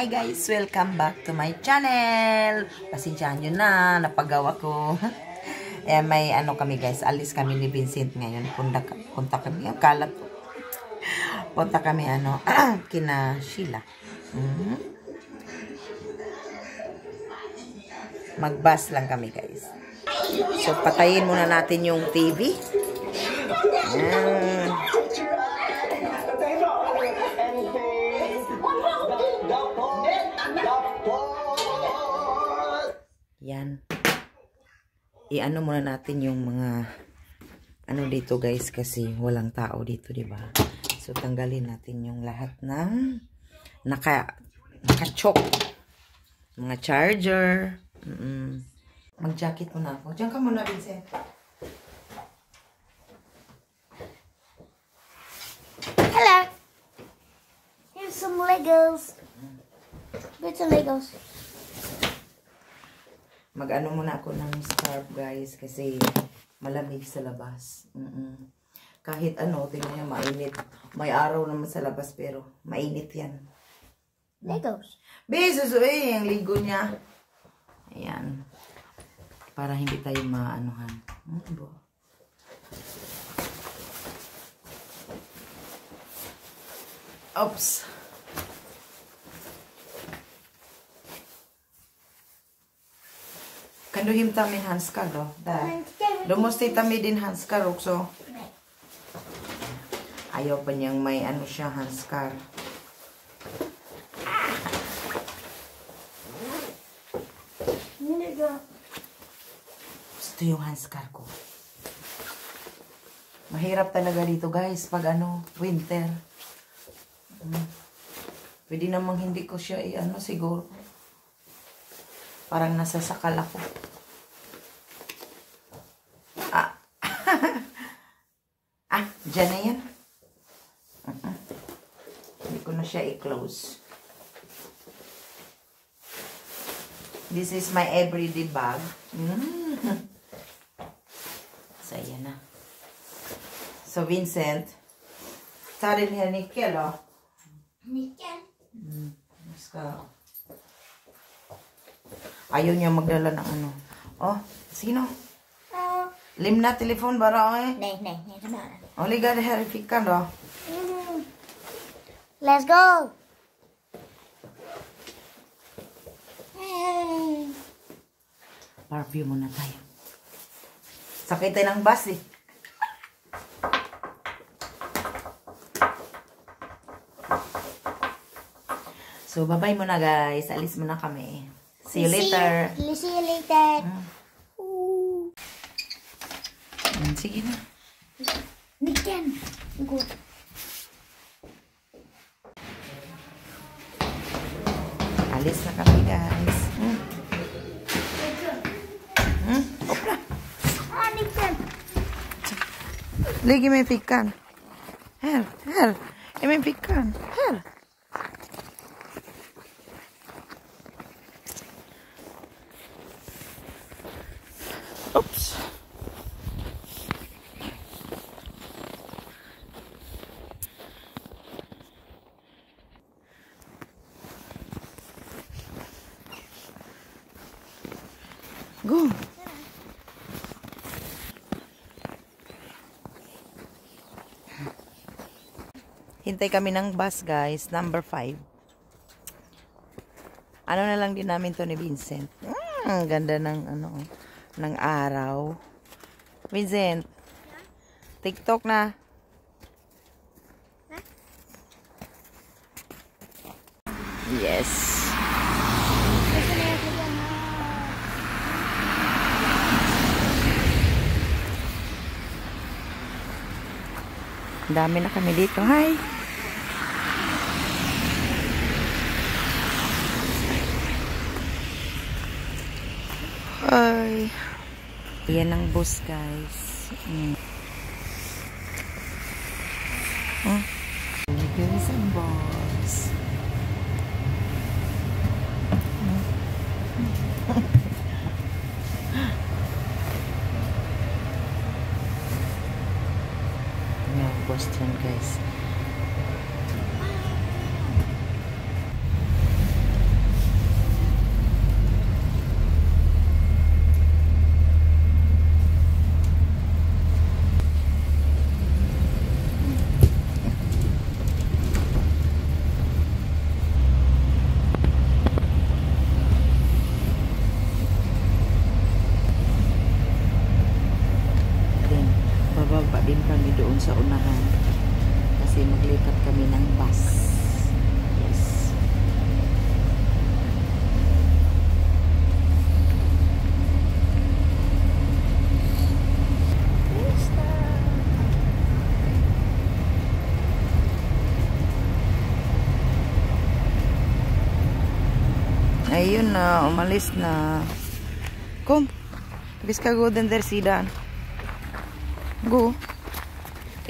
Hi guys! Welcome back to my channel! Pasensyahan nyo na, napagawa ko. May ano kami guys, alis kami ni Vincent ngayon. Punta kami, ang kalat ko. Punta kami kina Sheila. Mag-bus lang kami guys. So patayin muna natin yung TV. Yan. I-ano muna natin yung mga dito guys kasi walang tao dito, di ba? So tanggalin natin yung lahat ng naka-choke. Mga charger. Mag-jacket muna ako. Diyan ka muna, Vincent. Hello. Here's some Legos. Bits of Legos. Mag-ano muna ako ng scarf guys kasi malamig sa labas. Kahit tingnan niyo mainit. May araw naman sa labas pero mainit yan. Legos. Besos ang ligo niya. Ayan. Para hindi tayo maanuhan. Oops. Kanduhim tamin hanskar do. Dumusti tami din hanskar so. Ayaw pa niyang may siya hanskar. Gusto yung hanskar ko. Mahirap talaga dito guys pag winter. Pwede namang hindi ko siya siguro. Parang nasasakal ako. Dyan na yan. Hindi ko na siya i-close. This is my everyday bag. So, yan na. So, Vincent. Tarin niya nickel, oh. Nickel? Ayaw niya magdala ng Oh, sino? Limna telepon bara eh. Nej. Only got här i fickan då. Let's go. Perfume muna tayo. Sakay tayo ng bus eh. So, bye-bye muna guys. Alis muna kami. See you later. See you later. Sige na. Nicken. Good. Alis na kami guys. Opla. Nicken. Ligi med fickan. Här. I min fickan. Här. Oops. Go. Hintay kami ng bus guys, number 5. Na lang din namin to ni Vincent. Ang ganda ng ng araw. Vincent. TikTok na. Yes. Dami na kami dito. Hi! Hi! Ayan ang bus, guys. Guys, ang bus. Bus dyan guys. Ayun na, umalis na. Kom. Bis ka go den der sidan. Go.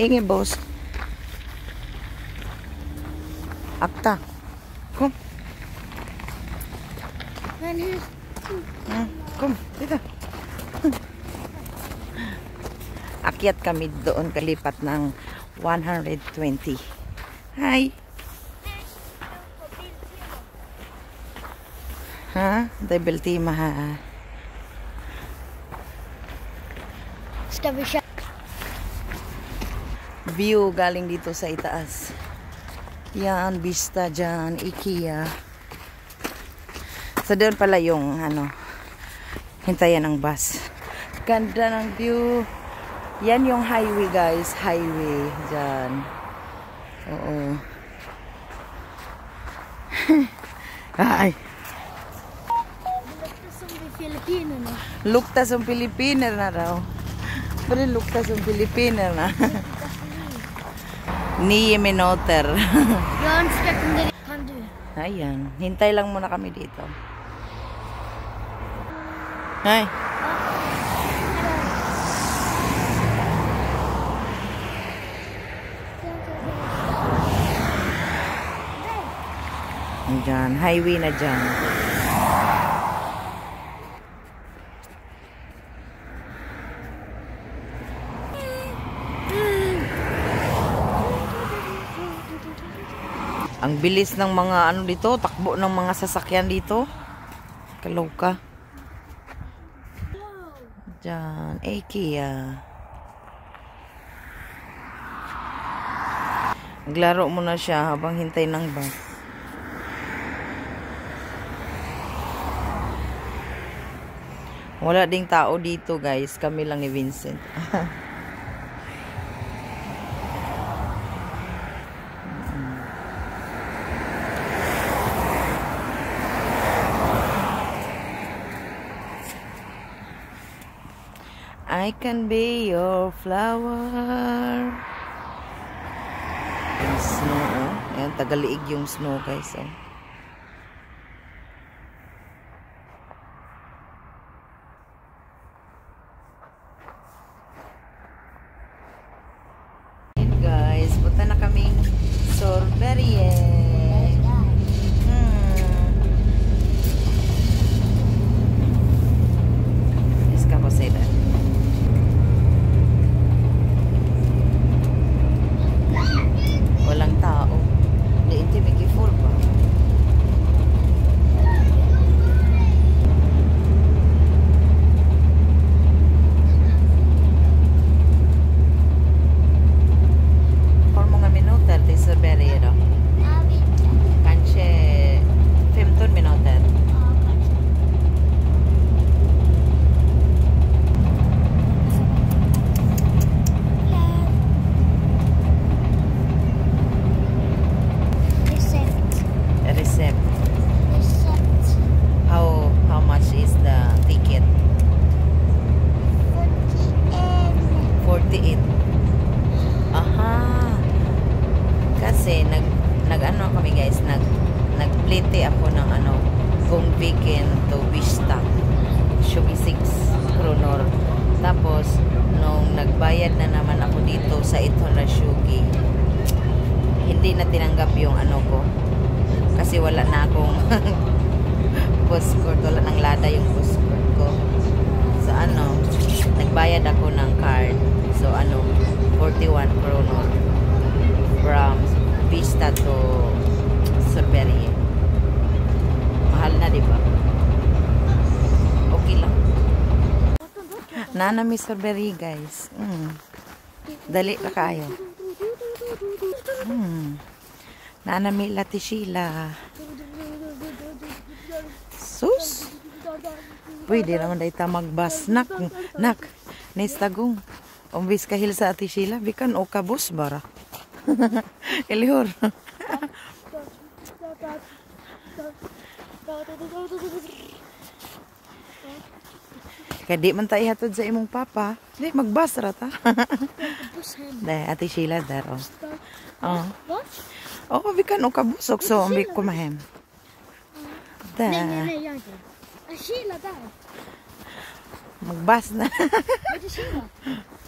Inge boss. Akta. Kom. Kom, dito. Akyat kami doon, kalipat ng 120. Hi. Ha? Double team ha. Ska vi köra? View galing dito sa itaas. Yan, vista dyan, IKEA. So doon pala yung hintayan ng bus. Ganda ng view. Yan yung highway guys, highway dyan. Oo. Ay. Luktas ang Pilipiner na raw. Pero luktas ang Pilipiner na. 9 minuter. Jag önskar att kan du. Ayan. Hintay lang muna kami dito. Ay. Diyan. Highway na dyan. Ang bilis ng mga dito, takbo ng mga sasakyan dito. Kaloka. Diyan, IKEA. Naglaro muna siya habang hintay ng bus. Wala ding tao dito guys, kami lang ni Vincent. I can be your flower. Yung snow, oh. Ayan, tagaliig yung snow, guys, oh. Ayan, guys, punta na kaming Sorberie. Iska po say that. Walang tao. Hindi intimiki full pa. For mga minuto di Sorberie. Kanske 15 minuter. Recept. How much is the ticket? 48. Aha. Kasi nag-ano kami guys, nagplete ako ng kung weekend to Vista. Shugi 6 kronor. Tapos nung nagbayad na naman ako dito sa 800 Shugi, hindi na tinanggap yung ko. Kasi wala na akong postcard, wala nang lada yung postcard ko. So nagbayad ako ng card. So 41 kronor from Vista to Sorberie. Mahal na, di ba? Okay lang. Nanami Sorberie, guys. Dali ka kayo. Nanami Latishila. Sus. Pwede naman dahil magbas. Nak. Nistagong. Umbis kahil sa Atishila. Bikan o kabus bara. Ilihor. Kadi man tayo hatod sa imong papa. Di, magbas rata. Dahil Atishila daro. Oh, bikan o kabusok. So, umbi kumahem. Där. Nej, jag inte. Sheila där. Magbas na. Vet du Sheila?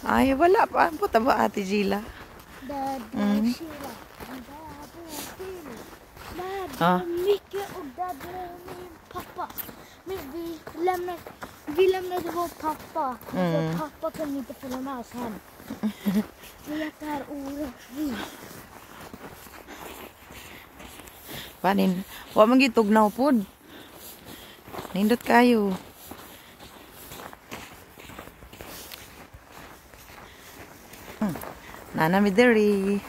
Ay, wala pa. Puta ba Ate Gila? Där Sheila. Ja. Micke och där min pappa. Men vi lämnade vår pappa. Vår pappa kunde inte följa med oss hem. Vi är där orättvist. Panin. Wa man gitugnaw pod. Nindot kayo. Nana mi deri.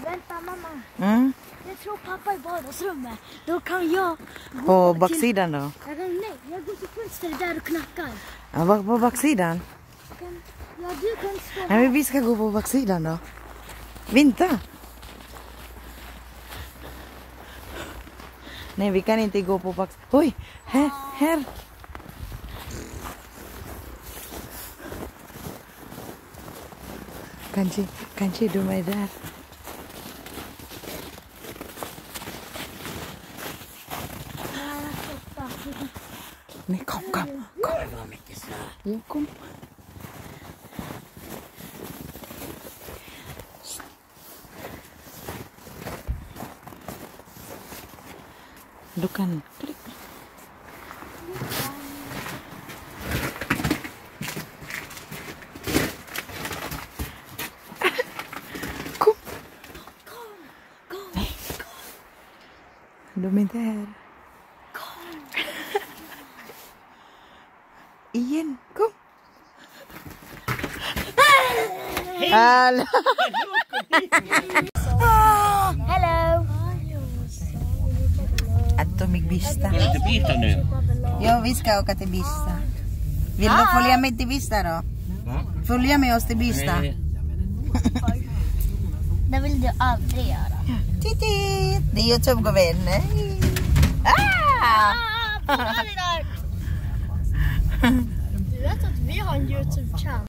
Vänta mamma. Jag tror pappa i vardagsrummet. Då kan jag gå På baksidan då? Jag går till fönstret där och knackar. Ja, på baksidan? Ja, du kan stå här. Nej, men vi ska gå på baksidan då. Vinta. Nej, vi kan inte gå på baksidan. Oj, här. Kanske de är där. Nej, kom. Ja, kom. Du kan klicka. Kom. Nej. De är inte här. Igen, kom. Hallå. Hello. Att de gick Bista. Ska du byta nu? Ja, vi ska åka till Bista. Vill du följa med till Bista då? Följa med oss till Bista. Det vill du aldrig göra. Titti! Det är YouTube går vänner. Ah! Du vet att vi har en YouTube-channel.